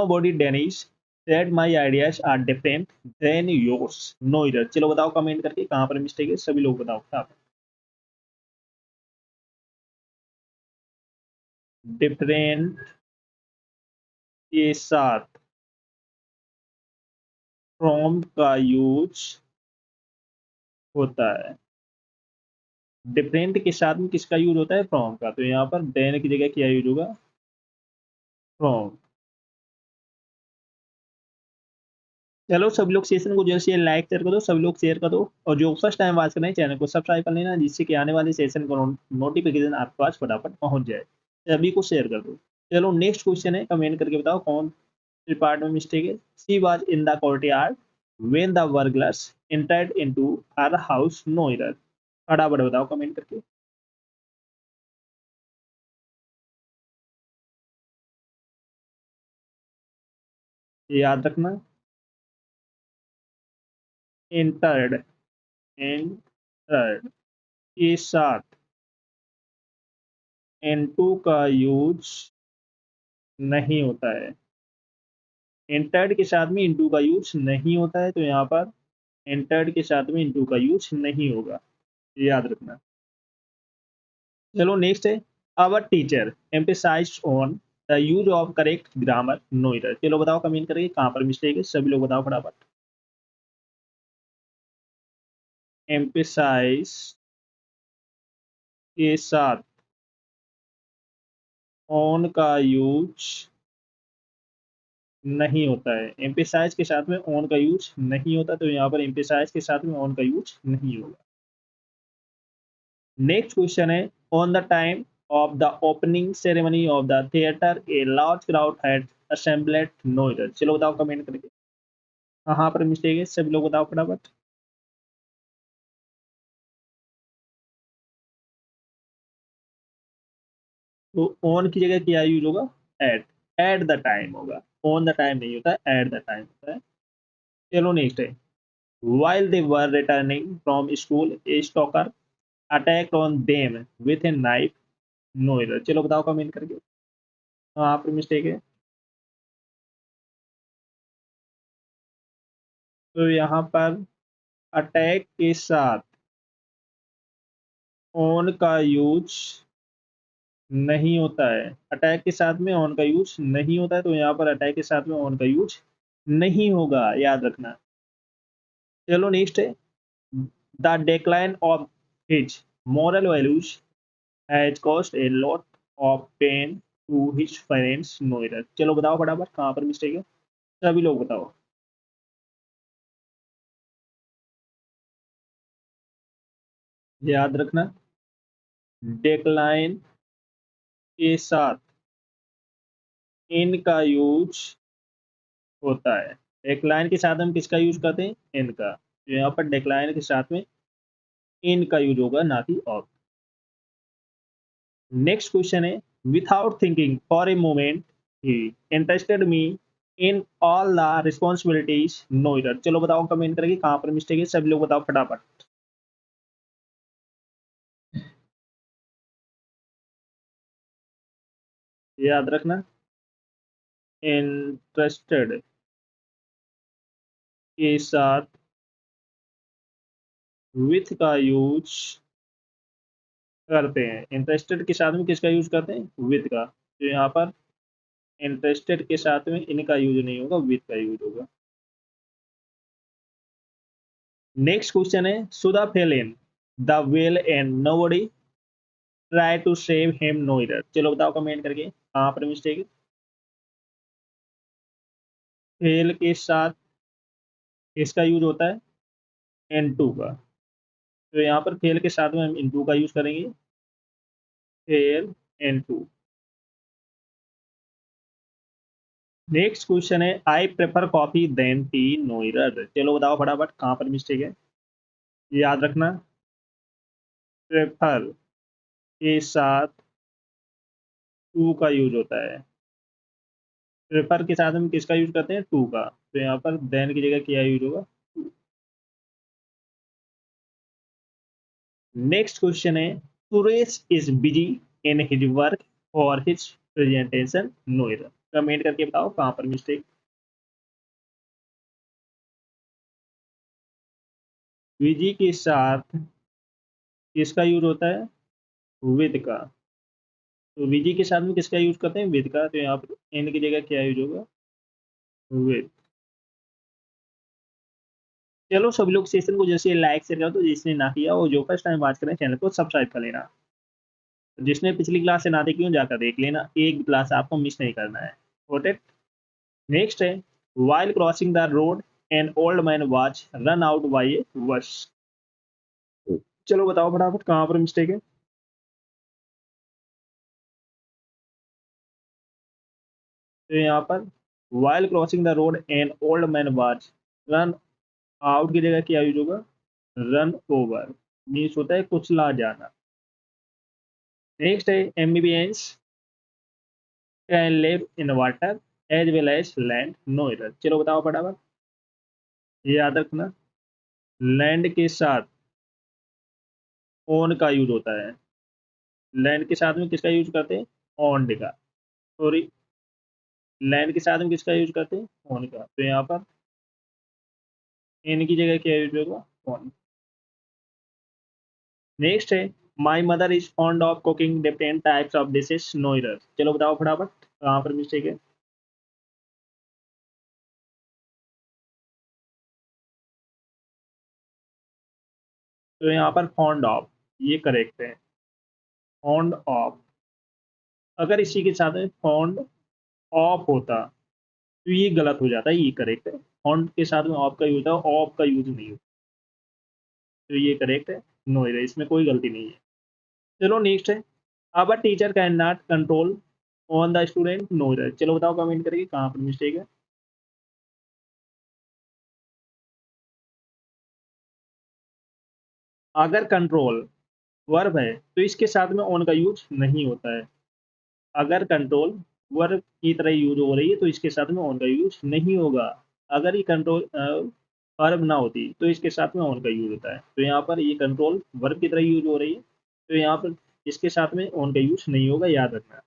Know body Danish said my ideas are different than yours, no error. चलो बताओ comment करके कहाँ पर मिस्टेक है, सभी लोग बताओ। डिफरेंट के साथ फ्रॉम का यूज होता है। डिफरेंट के साथ में किसका यूज होता है, फ्रॉम का। तो यहाँ पर देन की जगह क्या यूज होगा, फ्रॉम। चलो सब लोग सेशन को जैसे लाइक कर दो, सब लोग शेयर कर दो, और जो फर्स्ट टाइम वॉच कर रहे हैं चैनल को सब्सक्राइब कर लेना, जिससे कि आने वाले सेशन को नोटिफिकेशन आपके पास फटाफट पहुंच जाए। सभी को शेयर कर दो। चलो नेक्स्ट क्वेश्चन है, कमेंट करके बताओ कौन सी पार्ट में मिस्टेक है। She was in the courtyard when the burglars entered into her house, no error। फटाफट बताओ कमेंट करके। याद रखना, entered, entered के साथ into का यूज नहीं होता है। entered के साथ में into का यूज नहीं होता है, तो यहाँ पर entered के साथ में into का यूज नहीं होगा, याद रखना। चलो नेक्स्ट है, our teacher emphasize on the use of correct grammar, no error. चलो बताओ कमेंट करके कहाँ पर मिस्टेक है, सभी लोग बताओ फटाफट। एम्फेसाइज के साथ ऑन का यूज नहीं होता है। एम्फेसाइज के साथ में ऑन का यूज नहीं होता, तो यहाँ पर एम्फेसाइज के साथ में ऑन का यूज नहीं होगा। नेक्स्ट क्वेश्चन है, on the time of the opening ceremony of the theater a large crowd had assembled, no error। चलो बताओ कमेंट करके कहाँ पर मिस्टेक है, सब लोग बताओ फटाफट। तो ऑन की जगह क्या यूज होगा, एट। एट द टाइम होगा, ऑन द टाइम नहीं होता, एट द टाइम होता है। चलो नेक्स्ट है, while they were returning from school a stalker attacked on them with a knife, no error। चलो बताओ कमेंट करके कहाँ पर मिस्टेक है। तो यहाँ पर अटैक के साथ ऑन का यूज नहीं होता है। अटैक के साथ में ऑन का यूज नहीं होता है, तो यहाँ पर अटैक के साथ में ऑन का यूज नहीं होगा, याद रखना। चलो नेक्स्ट है, the decline of his moral values has caused a lot of pain to his parents, no error। चलो बताओ फटाफट कहाँ पर मिस्टेक है, सभी लोग बताओ। याद रखना, डिक्लाइन के साथ इन का यूज होता है। डिक्लाइन के साथ हम किसका यूज करते हैं, इन का। तो यहाँ पर डिक्लाइन के साथ में इन का यूज होगा, ना कि ऑफ। नेक्स्ट क्वेश्चन है, without thinking for a moment he interested me in all the responsibilities, no error. चलो बताओ कमेंट करके कहाँ पर मिस्टेक है, सभी लोग बताओ फटाफट। याद रखना, इंटरेस्टेड के साथ विथ का यूज करते हैं। इंटरेस्टेड के साथ में किसका यूज करते हैं, विथ का। तो यहाँ पर इंटरेस्टेड के साथ में इनका यूज नहीं होगा, विथ का यूज होगा। नेक्स्ट क्वेश्चन है, Sudha fell in the well and nobody try to save him, no error. चलो बताओ कमेंट करके कहाँ पर मिस्टेक है। फेल के साथ किसका यूज होता है, एन टू का। तो यहाँ पर फेल के साथ में हम इन टू का यूज करेंगे, fell into. Next question है, I prefer coffee then tea, no error. चलो बताओ फटाफट कहाँ पर मिस्टेक है। याद रखना, प्रेफर के साथ टू का यूज होता है। प्रेफर के साथ हम किसका यूज करते हैं, टू का। तो यहाँ पर देन की जगह क्या यूज होगा। नेक्स्ट क्वेश्चन है, Suresh is busy in his work for his presentation, no error. Comment करके बताओ कहाँ पर मिस्टेक। विजी के साथ किसका यूज होता है? विद का। तो विजी के साथ में किसका यूज करते हैं? विद का। तो यहाँ पर इन की जगह क्या यूज होगा? विद। चलो सभी लोग सेशन को जैसे लाइक शेयर करो, तो जिसने ना किया वो जो फर्स्ट टाइम वॉच करें चैनल को सब्सक्राइब कर लेना। जिसने पिछली क्लास से ना देखी हो जाकर देख लेना, एक क्लास आपको मिस नहीं करना है। Got it? नेक्स्ट है, while crossing the road an old man watch run out by a bus. चलो बताओ फटाफट कहाँ पर मिस्टेक है। तो यहाँ पर while crossing the road an old man watch run out की जगह क्या यूज होगा? Run over. मीन्स होता है कुचला जाना। नेक्स्ट है, amphibians can live in water as well as land, no error. चलो बताओ फटाफट। ये याद रखना, लैंड के साथ ओन का यूज होता है। लैंड के साथ में किसका यूज करते हैं? ऑन का। सॉरी, लैंड के साथ में किसका यूज करते हैं? ऑन का। तो यहाँ पर इन की जगह क्या यूज होगा? ऑन। नेक्स्ट है, my mother is fond of cooking different types of dishes, no error. चलो बताओ फटाफट कहाँ पर मिस्टेक है। तो यहाँ पर फॉन्ड ऑफ, ये करेक्ट है। Fond of. अगर इसी के साथ में फॉन्ड ऑफ होता तो ये गलत हो जाता है, ये करेक्ट है। फॉन्ड के साथ में ऑफ का यूज होता है, ऑफ का यूज नहीं होता। तो ये करेक्ट है, नो एरर, इसमें कोई गलती नहीं है। चलो नेक्स्ट है, अब a teacher can not control on the student, no error. चलो बताओ कमेंट करके कहाँ पर मिस्टेक है। अगर कंट्रोल वर्ब है तो इसके साथ में ऑन का यूज नहीं होता है। अगर कंट्रोल वर्ब की तरह यूज हो रही है तो इसके साथ में ऑन का यूज नहीं होगा। अगर ये कंट्रोल वर्ब ना होती तो इसके साथ में ऑन का यूज होता है। तो यहाँ पर ये कंट्रोल वर्ब की तरह यूज हो रही है, तो यहाँ पर इसके साथ में ऑन का यूज नहीं होगा, याद रखना।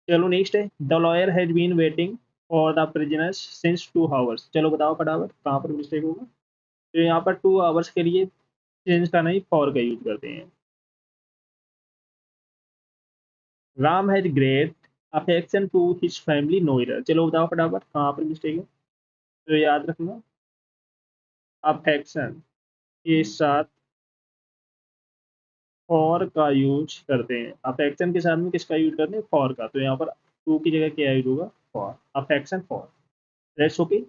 चलो नेक्स्ट है, the lawyer has been waiting for the prisoners since 2 hours. चलो बताओ फटाफट कहाँ पर मिस्टेक होगा। तो यहाँ पर 2 आवर्स के लिए चेंज का नहीं, फॉर का यूज करते हैं। Ram has great affection to his family, no error. चलो बताओ फटाफट कहाँ पर मिस्टेक है। तो याद रखना, अफेक्शन के साथ फॉर का यूज करते हैं। अफेक्शन के साथ में किसका यूज करते हैं? फॉर का। तो यहाँ पर टू की जगह क्या यूज होगा? For. Affection for. That's okay.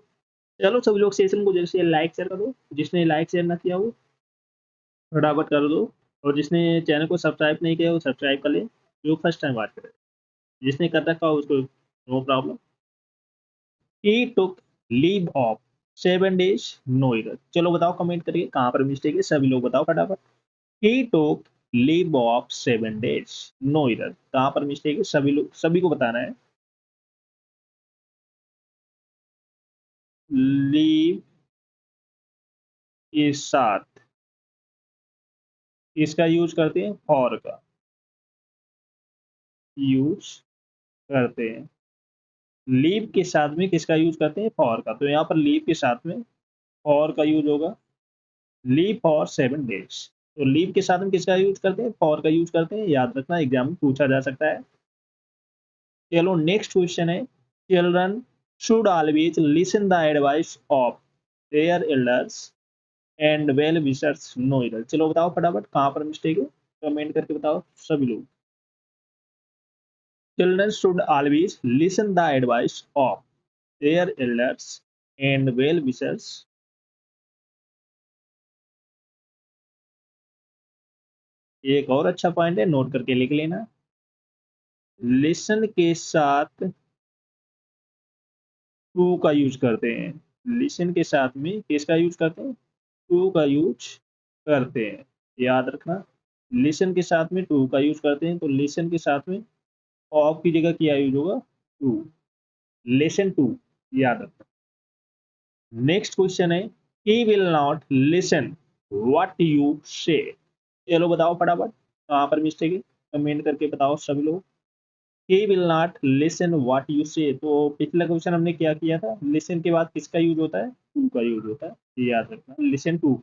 चलो सभी लोग सेशन को जैसे लाइक शेयर कर दो, जिसने लाइक शेयर ना किया वो फटाफट कर दो। और जिसने चैनल को सब्सक्राइब नहीं किया वो सब्सक्राइब कर ले, जो फर्स्ट टाइम बात करे। जिसने कर रखा हो उसको no problem. He took leave of 7 days, no error. चलो बताओ कमेंट करके कहाँ पर मिस्टेक है, सभी लोग बताओ फटाफट। He took leave of 7 days, no error. कहाँ पर मिस्टेक है, सभी लोग, सभी को बताना है। लीव के साथ इसका यूज करते हैं? फॉर का यूज करते हैं। लीव के साथ में किसका यूज करते हैं? फॉर का। तो यहाँ पर लीव के साथ में फॉर का यूज होगा, लीव फॉर 7 days। तो लीव के साथ में किसका यूज करते हैं? फॉर का यूज करते हैं, याद रखना, एग्जाम में पूछा जा सकता है। चलो नेक्स्ट क्वेश्चन है, children should always listen the advice of their elders and well wishers, no error. चलो बताओ फटाफट कहाँ पर मिस्टेक है, कमेंट करके बताओ सभी लोग। Children should always listen the advice of their elders and well wishers. एक और अच्छा पॉइंट है, नोट करके लिख लेना। लिसन के साथ टू का यूज करते हैं। लिसन के साथ में किसका यूज करते हैं? टू का यूज करते हैं, याद रखना। लिसन के साथ में टू का यूज करते हैं, तो लिसन के साथ में ऑफ की जगह क्या यूज होगा? टू। लिसन टू, याद रखना। नेक्स्ट क्वेश्चन है, he will not listen what you से। चलो बताओ फटाफट कहाँ पर मिस्टेक है, कमेंट करके बताओ सभी लोग। He will not listen what you से। तो पिछला क्वेश्चन हमने क्या किया था, लिसन के बाद किसका यूज होता है, टू का यूज होता है, ये याद रखना, लिसन टू।